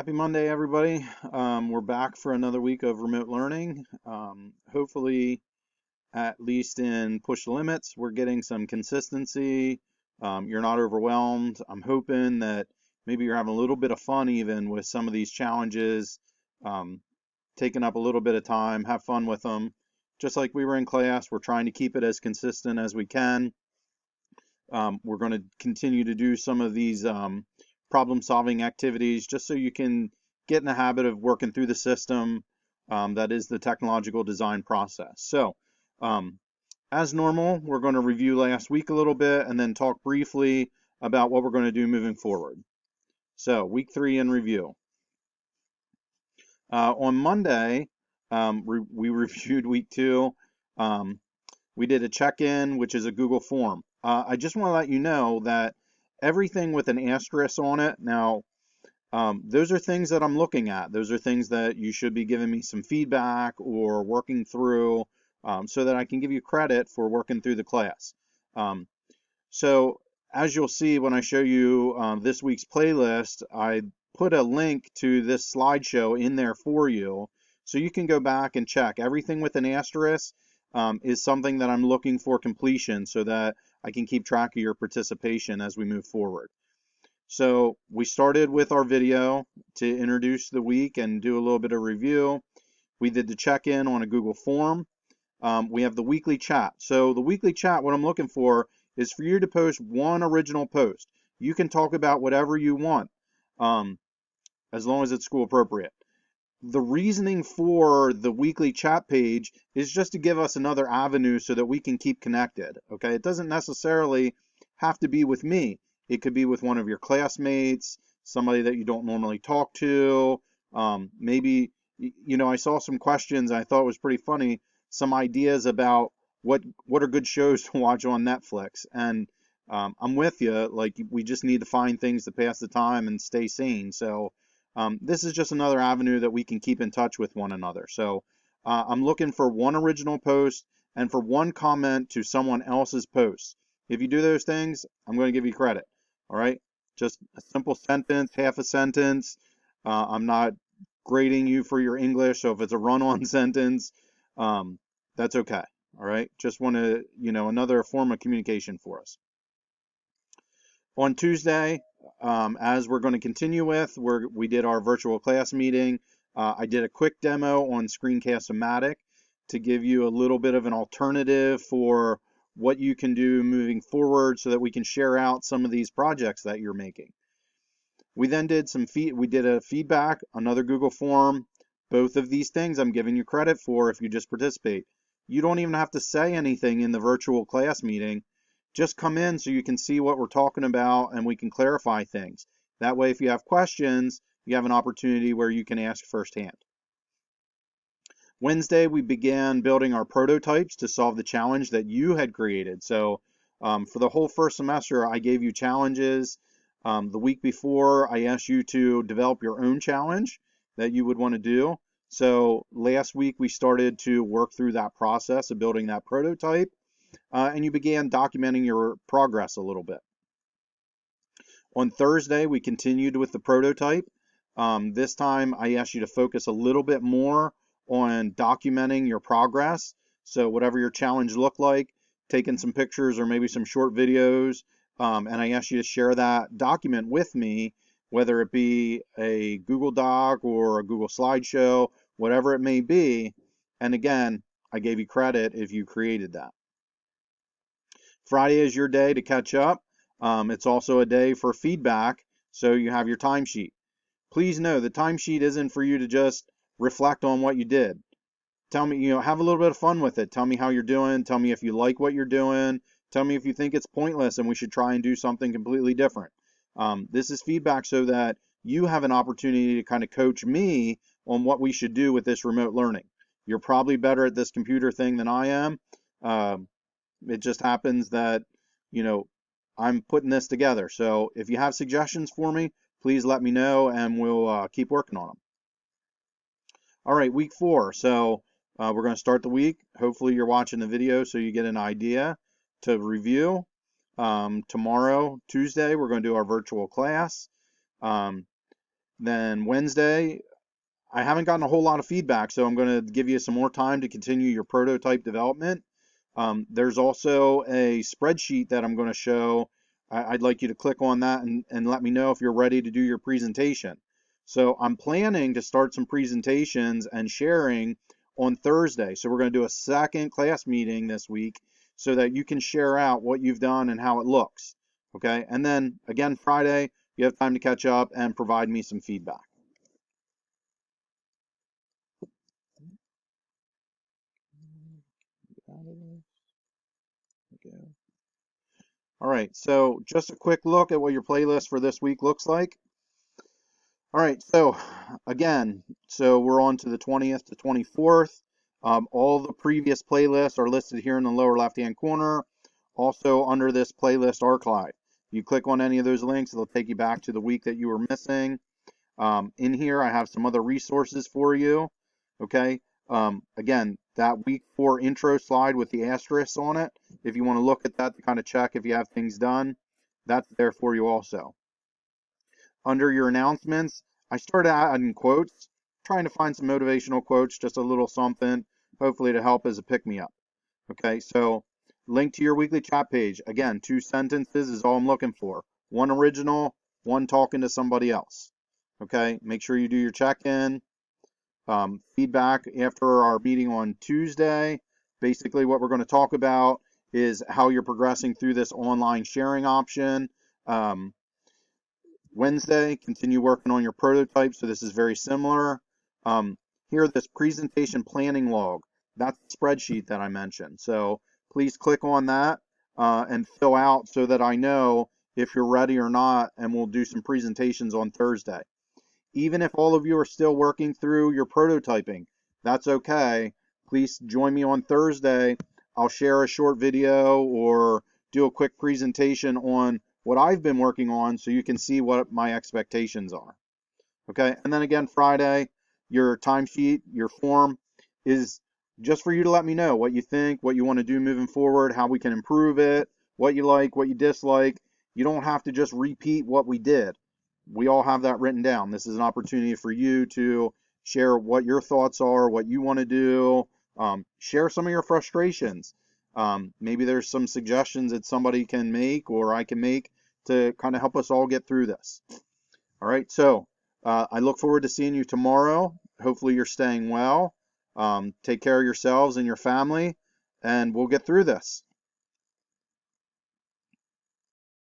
Happy Monday, everybody. We're back for another week of remote learning. Hopefully, at least in push the limits, we're getting some consistency. You're not overwhelmed. I'm hoping that maybe you're having a little bit of fun even with some of these challenges, um, taking up a little bit of time, have fun with them. Just like we were in class, we're trying to keep it as consistent as we can. We're going to continue to do some of these problem-solving activities just so you can get in the habit of working through the system. That is the technological design process. So, as normal, we're going to review last week a little bit and then talk briefly about what we're going to do moving forward. So, week 3 in review. On Monday, we reviewed week 2. We did a check-in, which is a Google form. I just want to let you know that everything with an asterisk on it, now, those are things that I'm looking at. Those are things that you should be giving me some feedback or working through so that I can give you credit for working through the class. So as you'll see when I show you this week's playlist, I put a link to this slideshow in there for you so you can go back and check. Everything with an asterisk is something that I'm looking for completion so that I can keep track of your participation as we move forward. So we started with our video to introduce the week and do a little bit of review. We did the check-in on a Google form. We have the weekly chat. So the weekly chat, what I'm looking for is for you to post one original post. You can talk about whatever you want, as long as it's school appropriate. The reasoning for the weekly chat page is just to give us another avenue so that we can keep connected. Okay, it doesn't necessarily have to be with me. It could be with one of your classmates, somebody that you don't normally talk to. Maybe, I saw some questions I thought was pretty funny, some ideas about what are good shows to watch on Netflix. And I'm with you. Like, we just need to find things to pass the time and stay sane. So this is just another avenue that we can keep in touch with one another. So I'm looking for one original post and for one comment to someone else's post. If you do those things, I'm going to give you credit. All right? Just a simple sentence, half a sentence. I'm not grading you for your English, so if it's a run-on sentence, that's okay. All right? Just want to, another form of communication for us. On Tuesday, as we're going to continue with, we did our virtual class meeting. I did a quick demo on Screencast-O-Matic to give you a little bit of an alternative for what you can do moving forward so that we can share out some of these projects that you're making. We then did we did a feedback, another Google form. Both of these things I'm giving you credit for if you just participate. You don't even have to say anything in the virtual class meeting. Just come in so you can see what we're talking about and we can clarify things. That way, if you have questions, you have an opportunity where you can ask firsthand. Wednesday, we began building our prototypes to solve the challenge that you had created. So for the whole first semester, I gave you challenges. The week before, I asked you to develop your own challenge that you would want to do. So last week, we started to work through that process of building that prototype, and you began documenting your progress a little bit. On Thursday, we continued with the prototype. This time, I asked you to focus a little bit more on documenting your progress. So whatever your challenge looked like, taking some pictures or maybe some short videos, and I asked you to share that document with me, whether it be a Google Doc or a Google slideshow, whatever it may be. And again, I gave you credit if you created that. Friday is your day to catch up. It's also a day for feedback, so you have your timesheet. Please know the timesheet isn't for you to just reflect on what you did. Tell me, have a little bit of fun with it. Tell me how you're doing. Tell me if you like what you're doing. Tell me if you think it's pointless and we should try and do something completely different. This is feedback so that you have an opportunity to kind of coach me on what we should do with this remote learning. You're probably better at this computer thing than I am. It just happens that, I'm putting this together. So if you have suggestions for me, please let me know and we'll keep working on them. All right, week 4. So we're going to start the week. Hopefully you're watching the video so you get an idea to review. Tomorrow, Tuesday, we're going to do our virtual class. Then Wednesday, I haven't gotten a whole lot of feedback, so I'm going to give you some more time to continue your prototype development. There's also a spreadsheet that I'm going to show. I'd like you to click on that and let me know if you're ready to do your presentation. So I'm planning to start some presentations and sharing on Thursday. So we're going to do a second class meeting this week so that you can share out what you've done and how it looks. Okay, and then again, Friday, you have time to catch up and provide me some feedback. All right, so just a quick look at what your playlist for this week looks like. All right, so again, so we're on to the 20th to 24th. All the previous playlists are listed here in the lower left-hand corner, also under this playlist archive. You click on any of those links, it'll take you back to the week that you were missing. In here, I have some other resources for you. Okay, again, that week 4 intro slide with the asterisks on it, if you want to look at that to kind of check if you have things done, that's there for you also. Under your announcements, I started adding quotes, trying to find some motivational quotes, just a little something, hopefully to help as a pick-me-up. Okay, so link to your weekly chat page. Again, 2 sentences is all I'm looking for. 1 original, 1 talking to somebody else. Okay, make sure you do your check-in. Feedback after our meeting on Tuesday. Basically, what we're going to talk about is how you're progressing through this online sharing option. Wednesday, continue working on your prototype. So this is very similar. Here, this presentation planning log. That's the spreadsheet that I mentioned. So please click on that and fill out so that I know if you're ready or not, and we'll do some presentations on Thursday. Even if all of you are still working through your prototyping, that's okay. Please join me on Thursday. I'll share a short video or do a quick presentation on what I've been working on so you can see what my expectations are. Okay, and then again, Friday, your timesheet, your form is just for you to let me know what you think, what you want to do moving forward, how we can improve it, what you like, what you dislike. You don't have to just repeat what we did. We all have that written down. This is an opportunity for you to share what your thoughts are, what you want to do, share some of your frustrations. Maybe there's some suggestions that somebody can make or I can make to kind of help us all get through this. All right, so I look forward to seeing you tomorrow. Hopefully you're staying well. Take care of yourselves and your family, and we'll get through this.